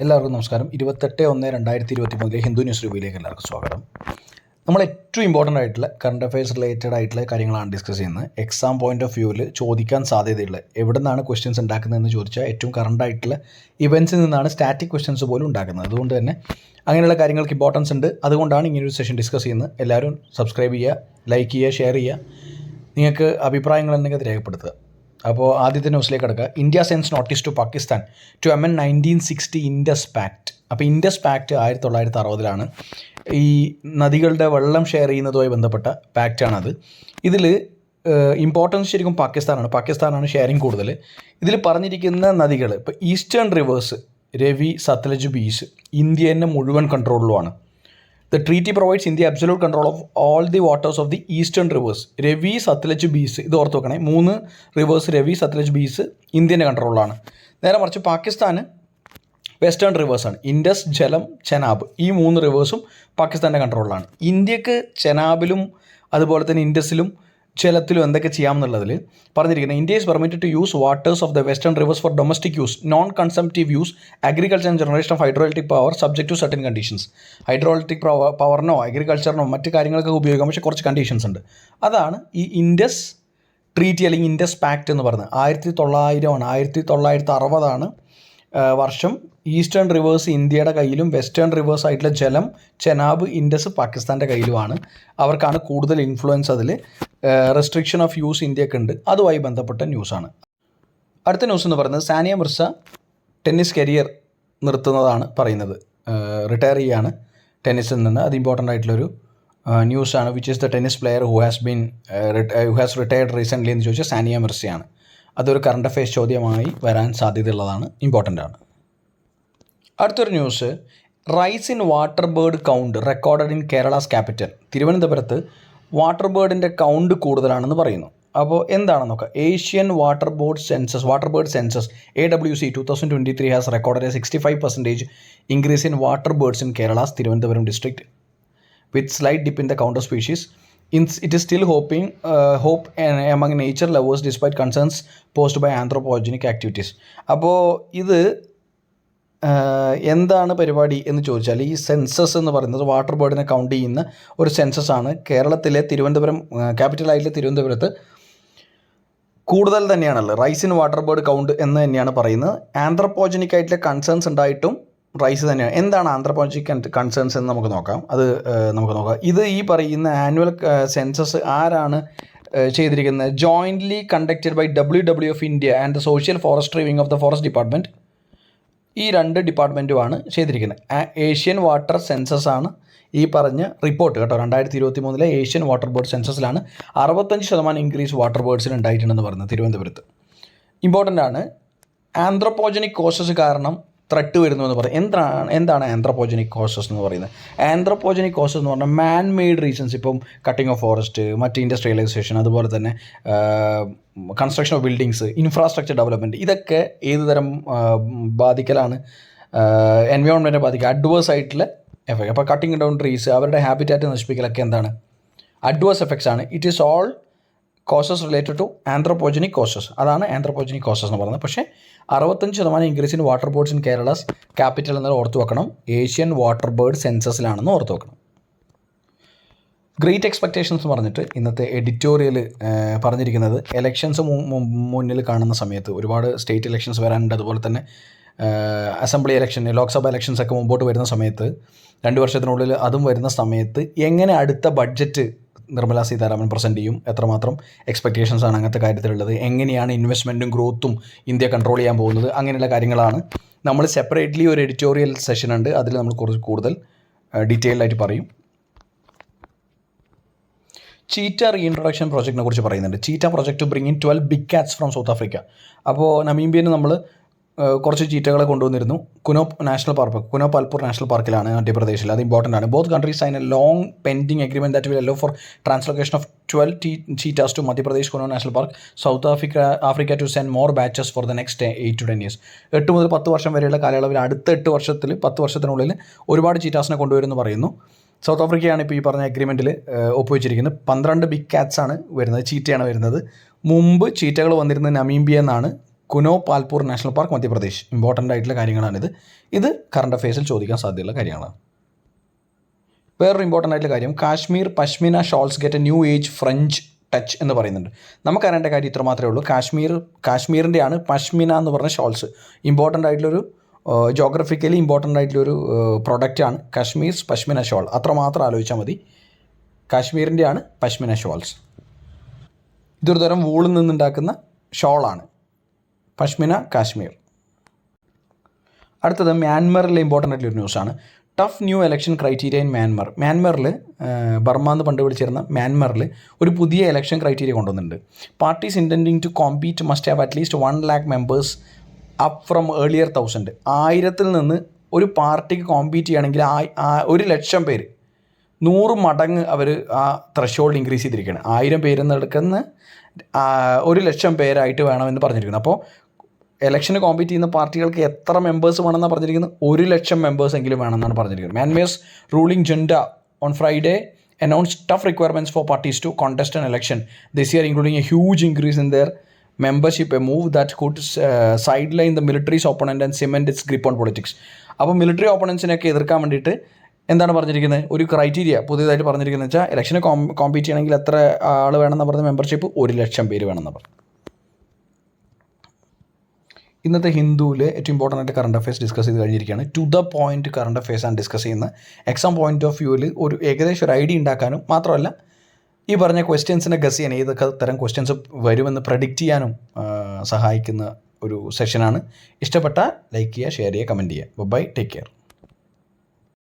എല്ലാവർക്കും നമസ്കാരം. 28/1/2023 ഹിന്ദു ന്യൂസ് റിവ്യൂയിലേക്ക് എല്ലാവർക്കും സ്വാഗതം. നമ്മൾ ഏറ്റവും ഇമ്പോർട്ടൻ്റ് ആയിട്ടുള്ള കറണ്ട് അഫയേഴ്സ് റിലേറ്റഡ് ആയിട്ടുള്ള കാര്യങ്ങളാണ് ഡിസ്കസ് ചെയ്യുന്നത്. എക്സാം പോയിന്റ് ഓഫ് വ്യൂവിൽ ചോദിക്കാൻ സാധ്യതയുള്ള എവിടെ നിന്നാണ് ക്വസ്റ്റ്യൻസ് ഉണ്ടാക്കുന്നതെന്ന് ചോദിച്ചാൽ ഏറ്റവും കറണ്ട് ആയിട്ടുള്ള ഇവൻറ്റ്സിൽ നിന്നാണ് സ്റ്റാറ്റിക് ക്വസ്റ്റ്യൻസ് പോലും ഉണ്ടാക്കുന്നത്. അതുകൊണ്ട് തന്നെ അങ്ങനെയുള്ള കാര്യങ്ങൾക്ക് ഇമ്പോർട്ടൻസ് ഉണ്ട്. അതുകൊണ്ടാണ് ഇങ്ങനൊരു സെഷൻ ഡിസ്കസ് ചെയ്യുന്നത്. എല്ലാവരും സബ്സ്ക്രൈബ് ചെയ്യുക, ലൈക്ക് ചെയ്യുക, ഷെയർ ചെയ്യുക. നിങ്ങൾക്ക് അഭിപ്രായങ്ങൾ എന്തെങ്കിലും അത് രേഖപ്പെടുത്തുക. അപ്പോൾ ആദ്യത്തെ ന്യൂസിലേക്ക് കിടക്കുക. India sends notice to Pakistan to amend 1960 Indus pact. അപ്പോൾ ഇൻഡസ് പാക്ട് 1960 ഈ നദികളുടെ വെള്ളം ഷെയർ ചെയ്യുന്നതുമായി ബന്ധപ്പെട്ട പാക്റ്റാണത്. ഇതിൽ ഇമ്പോർട്ടൻസ് ശരിക്കും പാകിസ്ഥാനാണ് ഷെയറിങ് കൂടുതൽ. ഇതിൽ പറഞ്ഞിരിക്കുന്ന നദികൾ ഇപ്പോൾ eastern reverse Ravi, Sutlej, beach India തന്നെ മുഴുവൻ കൺട്രോളിലുമാണ്. The treaty provides India absolute control of all the waters of the eastern rivers. Ravi, Sutlej, beach ഇത് ഓർത്ത് വെക്കണേ. 3 റിവേഴ്സ് രവി, സത്ലജ്, ബീച്ച് ഇന്ത്യൻ്റെ കൺട്രോളിലാണ്. നേരെ മറിച്ച് പാകിസ്ഥാന് വെസ്റ്റേൺ റിവേഴ്സാണ്. ഇൻഡസ്, ജലം, ചെനാബ് ഈ 3 റിവേഴ്സും പാകിസ്ഥാൻ്റെ കൺട്രോളിലാണ്. ഇന്ത്യക്ക് ചെനാബിലും അതുപോലെ തന്നെ ഇൻഡസിലും ജലത്തിലും എന്തൊക്കെ ചെയ്യാമെന്നുള്ളതിൽ പറഞ്ഞിരിക്കുന്നത് India is permitted to use waters of the western rivers for domestic use, non consumptive use, agriculture and generation of hydro electric power subject to certain conditions. Hydro electric പവറിനോ അഗ്രികൾച്ചറിനോ മറ്റ് കാര്യങ്ങൾക്കൊക്കെ ഉപയോഗിക്കാം, പക്ഷേ കുറച്ച് കണ്ടീഷൻസ് ഉണ്ട്. അതാണ് ഈ ഇൻഡസ് ട്രീറ്റി അല്ലെങ്കിൽ ഇൻഡസ് പാക്ട് എന്ന് പറയുന്നത്. 1960 വർഷം. ഈസ്റ്റേൺ റിവേഴ്സ് ഇന്ത്യയുടെ കയ്യിലും വെസ്റ്റേൺ റിവേഴ്സ് ആയിട്ടുള്ള ജലം, ചെനാബ്, ഇൻഡസ് പാകിസ്ഥാൻ്റെ കയ്യിലുമാണ്. അവർക്കാണ് കൂടുതൽ ഇൻഫ്ലുവൻസ്. അതിൽ റെസ്ട്രിക്ഷൻ ഓഫ് യൂസ് ഇന്ത്യക്കുണ്ട്. അതുമായി ബന്ധപ്പെട്ട ന്യൂസാണ്. അടുത്ത ന്യൂസ് എന്ന് പറയുന്നത് സാനിയ മിർസ ടെന്നീസ് കരിയർ നിർത്തുന്നതാണ് പറയുന്നത്. റിട്ടയർ ചെയ്യാണ് ടെന്നീസിൽ നിന്ന്. അത് ഇമ്പോർട്ടൻ്റ് ആയിട്ടുള്ളൊരു ന്യൂസാണ്. Which is the tennis player who has retired recently എന്ന് ചോദിച്ചാൽ സാനിയ മിർസയാണ്. അതൊരു കറണ്ട് അഫയേഴ്സ് ചോദ്യമായി വരാൻ സാധ്യതയുള്ളതാണ്, ഇമ്പോർട്ടൻ്റ് ആണ്. അടുത്തൊരു news, rise in water bird count recorded in Kerala's capital. തിരുവനന്തപുരത്ത് വാട്ടർ ബേർഡിൻ്റെ കൗണ്ട് കൂടുതലാണെന്ന് പറയുന്നു. അപ്പോൾ എന്താണെന്ന് നോക്കാം. Asian water bird census AWC 2023 has recorded 65% increase in water birds in Kerala's Thiruvananthapuram district with slight dip in the count of species. It is still hope among nature lovers despite concerns posed by anthropogenic activities. അപ്പോൾ ഇത് എന്താണ് പരിപാടി എന്ന് ചോദിച്ചാൽ, ഈ census എന്ന് പറയുന്നത് water ബേർഡിനെ count ചെയ്യുന്ന ഒരു സെൻസസ് ആണ്. കേരളത്തിലെ തിരുവനന്തപുരം ക്യാപിറ്റലായിട്ടുള്ള തിരുവനന്തപുരത്ത് കൂടുതൽ തന്നെയാണുള്ളത്. Rice in water bird count എന്ന് തന്നെയാണ് പറയുന്നത്. ആന്ത്രപ്പോജനിക് ആയിട്ടുള്ള കൺസേൺസ് ഉണ്ടായിട്ടും റൈസ് തന്നെയാണ്. എന്താണ് ആന്ത്രപ്പോജനിക് കൺസേൺസ് എന്ന് നമുക്ക് നോക്കാം. ഇത് ഈ പറയുന്ന ആനുവൽ സെൻസസ് ആരാണ് ചെയ്തിരിക്കുന്നത്? Jointly conducted by WWF India and the social forestry wing of the forest department. ഈ 2 ഡിപ്പാർട്ട്മെൻറ്റുമാണ് ചെയ്തിരിക്കുന്നത്. ഏഷ്യൻ വാട്ടർ സെൻസസ് ആണ് ഈ പറഞ്ഞ റിപ്പോർട്ട് കേട്ടോ. 2023 ഏഷ്യൻ വാട്ടർ ബേർഡ് സെൻസസിലാണ് 65% ഇൻക്രീസ് വാട്ടർ ബേർഡ്സിന് ഉണ്ടായിട്ടുണ്ടെന്ന് പറയുന്നത് തിരുവനന്തപുരത്ത്. ഇമ്പോർട്ടൻ്റ് ആണ്. ആന്ത്രപ്പോജനിക് കോസസ് കാരണം ത്രെട്ട് വരുന്നു എന്ന് പറയും. എന്താണ് ആന്ത്രപ്പോജനിക് കോസസ് എന്ന് പറയുന്നത്? ആന്ത്രപ്പോജനിക് കോസസ് എന്ന് പറഞ്ഞാൽ മാൻ മെയ്ഡ് റീസൺസ്. ഇപ്പം കട്ടിങ് ഓഫ് ഫോറസ്റ്റ്, മറ്റ് ഇൻഡസ്ട്രിയലൈസേഷൻ, അതുപോലെ തന്നെ construction of buildings, infrastructure development, ഇതൊക്കെ ഏത് തരം ബാധിക്കലാണ്? എൻവയോൺമെൻറ്റിനെ ബാധിക്കുക, അഡ്വേഴ്സ് ആയിട്ടുള്ള എഫക്റ്റ്. അപ്പോൾ കട്ടിങ് ഡൗൺ ട്രീസ്, അവരുടെ ഹാബിറ്റാറ്റ് നശിപ്പിക്കലൊക്കെ എന്താണ്? അഡ്വേഴ്സ് എഫക്ട്സ് ആണ്. It is all causes related to anthropogenic causes. അതാണ് ആന്ത്രപ്പോജനിക് കോസസ് എന്ന് പറയുന്നത്. പക്ഷേ 65% increase in water birds in Kerala's capital എന്നത് ഓർത്ത് വെക്കണം. ഏഷ്യൻ വാട്ടർ ബേർഡ് സെൻസസിലാണെന്ന് ഓർത്ത് വെക്കണം. ഗ്രേറ്റ് എക്സ്പെക്റ്റേഷൻസ് എന്ന് പറഞ്ഞിട്ട് ഇന്നത്തെ എഡിറ്റോറിയൽ പറഞ്ഞിരിക്കുന്നത്, എലക്ഷൻസ് മുന്നിൽ കാണുന്ന സമയത്ത് ഒരുപാട് സ്റ്റേറ്റ് ഇലക്ഷൻസ് വരാനുണ്ട്. അതുപോലെ തന്നെ അസംബ്ലി ഇലക്ഷൻ, ലോക്സഭ ഇലക്ഷൻസ് ഒക്കെ മുമ്പോട്ട് വരുന്ന സമയത്ത്, 2 വർഷത്തിനുള്ളിൽ അതും വരുന്ന സമയത്ത് എങ്ങനെ അടുത്ത ബഡ്ജറ്റ് നിർമ്മലാ സീതാരാമൻ പ്രസൻറ്റ് ചെയ്യും, എത്രമാത്രം എക്സ്പെക്റ്റേഷൻസ് ആണ് അങ്ങനത്തെ കാര്യത്തിലുള്ളത്, എങ്ങനെയാണ് ഇൻവെസ്റ്റ്മെൻറ്റും ഗ്രോത്തും ഇന്ത്യ കൺട്രോൾ ചെയ്യാൻ പോകുന്നത്, അങ്ങനെയുള്ള കാര്യങ്ങളാണ് നമ്മൾ സെപ്പറേറ്റ്ലി ഒരു എഡിറ്റോറിയൽ സെഷൻ ഉണ്ട്. അതിൽ നമ്മൾ കുറച്ച് കൂടുതൽ ഡീറ്റെയിൽഡ് ആയിട്ട് പറയും. ചീറ്റ റീഇൻട്രൊഡക്ഷൻ പ്രോജക്റ്റിനെ കുറിച്ച് പറയുന്നുണ്ട്. Cheetah project to bring in 12 big cats from South Africa. അപ്പോൾ നമീബിയയിൽ നമ്മൾ കുറച്ച് ചീറ്റകളെ കൊണ്ടുവന്നിരുന്നു. കുനോപ്പ് അൽപൂർ നാഷണൽ പാർക്കിലാണ്, മധ്യപ്രദേശിൽ. അത് ഇമ്പോർട്ടൻ്റ് ആണ്. Both countries sign a long pending agreement that will allow for translocation of 12 cheetahs to Madhya Pradesh Kuno National Park, South Africa to send more batches for the next 8 to 10 years. 8 മുതൽ 10 വർഷം വരെയുള്ള കാലയളവിൽ അടുത്ത 10 വർഷത്തിനുള്ളിൽ ഒരുപാട് ചീറ്റാസിനെ കൊണ്ടുവരുമെന്ന് പറയുന്നു. സൗത്ത് ആഫ്രിക്കയാണ് ഇപ്പോൾ ഈ പറഞ്ഞ എഗ്രിമെൻറ്റിൽ ഒപ്പുവെച്ചിരിക്കുന്നത്. 12 ബിഗ് കാറ്റ്സ് ആണ് വരുന്നത്, ചീറ്റയാണ് വരുന്നത്. മുമ്പ് ചീറ്റകൾ വന്നിരുന്നത് നമീബിയ എന്നാണ്. Kuno Palpur national park Madhya Pradesh. Important ആയിട്ടുള്ള കാര്യങ്ങളാണിത്. ഇത് കറണ്ട് അഫയേഴ്സിൽ ചോദിക്കാൻ സാധ്യതയുള്ള കാര്യങ്ങളാണ്. വേറൊരു ഇമ്പോർട്ടൻ്റ് ആയിട്ടുള്ള കാര്യം, Kashmir pashmina shawls get A new age French touch എന്ന് പറയുന്നുണ്ട്. നമുക്കറിയേണ്ട കാര്യം ഇത്ര മാത്രമേ ഉള്ളൂ. കാശ്മീരിൻ്റെയാണ് പശ്മിന എന്ന് പറഞ്ഞ ഷോൾസ്. ഇമ്പോർട്ടൻ്റ് ആയിട്ടുള്ളൊരു ജോഗ്രഫിക്കലി ഇമ്പോർട്ടൻ്റ് ആയിട്ടുള്ളൊരു പ്രൊഡക്റ്റാണ് കാശ്മീർ പശ്മിന ഷോൾ. അത്രമാത്രം ആലോചിച്ചാൽ മതി. കാശ്മീരിൻ്റെയാണ് പശ്മിന ഷോൾസ്. ഇതൊരു തരം വൂളിൽ നിന്നുണ്ടാക്കുന്ന ഷോളാണ് പശ്മിന കാശ്മീർ. അടുത്തത് മ്യാൻമറിലെ ഇമ്പോർട്ടൻ്റ് ആയിട്ടുള്ളൊരു ന്യൂസാണ്. Tough new election criteria in Myanmar. മ്യാൻമറിൽ ബർമ എന്ന് പണ്ട് വിളിച്ചിരുന്ന മ്യാൻമറിൽ ഒരു പുതിയ ഇലക്ഷൻ ക്രൈറ്റീരിയ കൊണ്ടുവന്നിട്ടുണ്ട്. Parties intending to compete must have at least 1 lakh members up from earlier 1000. 1000 നിന്ന് ഒരു പാർട്ടിക്ക് കോമ്പീറ്റ് ചെയ്യുകയാണെങ്കിൽ 1,00,000 പേര് 100 മടങ്ങ് അവർ ആ ത്രഷോൾഡ് ഇൻക്രീസ് ചെയ്തിരിക്കുകയാണ്. 1000 പേരിൽ നിന്ന് എടുക്കുന്ന 1,00,000 പേരായിട്ട് വേണമെന്ന് പറഞ്ഞിരിക്കുന്നത്. അപ്പോൾ ഇലക്ഷന് കോമ്പീറ്റ് ചെയ്യുന്ന പാർട്ടികൾക്ക് എത്ര മെമ്പേഴ്സ് വേണമെന്നാണ് പറഞ്ഞിരിക്കുന്നത്? 1,00,000 മെമ്പേഴ്സ് എങ്കിലും വേണമെന്നാണ് പറഞ്ഞിരിക്കുന്നത്. Myanmar's ruling junta on Friday announced tough requirements for parties to contest an election this year, including a huge increase in their membership, a move that could sideline the military's opponent and cement its grip on politics. അപ്പോൾ military ഓപ്പണൻസിനൊക്കെ എതിർക്കാൻ വേണ്ടിയിട്ട് എന്താണ് പറഞ്ഞിരിക്കുന്നത്? ഒരു criteria പുതിയതായിട്ട് പറഞ്ഞിരിക്കുന്നത് വെച്ചാൽ ഇലക്ഷന് കോമ്പീറ്റ് ചെയ്യണമെങ്കിൽ എത്ര ആൾ വേണമെന്ന് പറഞ്ഞ മെമ്പർഷിപ്പ് 1,00,000 പേര് വേണമെന്ന് പറഞ്ഞു. ഇന്നത്തെ ഹിന്ദുവിൽ ഏറ്റവും ഇമ്പോർട്ടൻ്റ് ആയിട്ട് കറണ്ട് അഫയേഴ്സ് ഡിസ്കസ് ചെയ്ത് കഴിഞ്ഞിരിക്കുകയാണ്. ടു ദ പോയിൻറ്റ് കറണ്ട് അഫയേഴ്സാണ് ഡിസ്കസ് ചെയ്യുന്നത്. എക്സാം പോയിൻ്റ് ഓഫ് വ്യൂവിൽ ഒരു ഏകദേശം ഒരു ഐഡിയ ഉണ്ടാക്കാനും മാത്രമല്ല ഈ പറഞ്ഞ ക്വസ്റ്റ്യൻസിനെ ഗസ് ചെയ്യാൻ ഏതൊക്കെ തരം ക്വസ്റ്റ്യൻസ് വരുമെന്ന് പ്രഡിക്റ്റ് ചെയ്യാനും സഹായിക്കുന്ന ഒരു സെഷനാണ്. ഇഷ്ടപ്പെട്ടാൽ ലൈക്ക് ചെയ്യുക, ഷെയർ ചെയ്യുക, കമൻറ്റ് ചെയ്യുക. Bye, take care.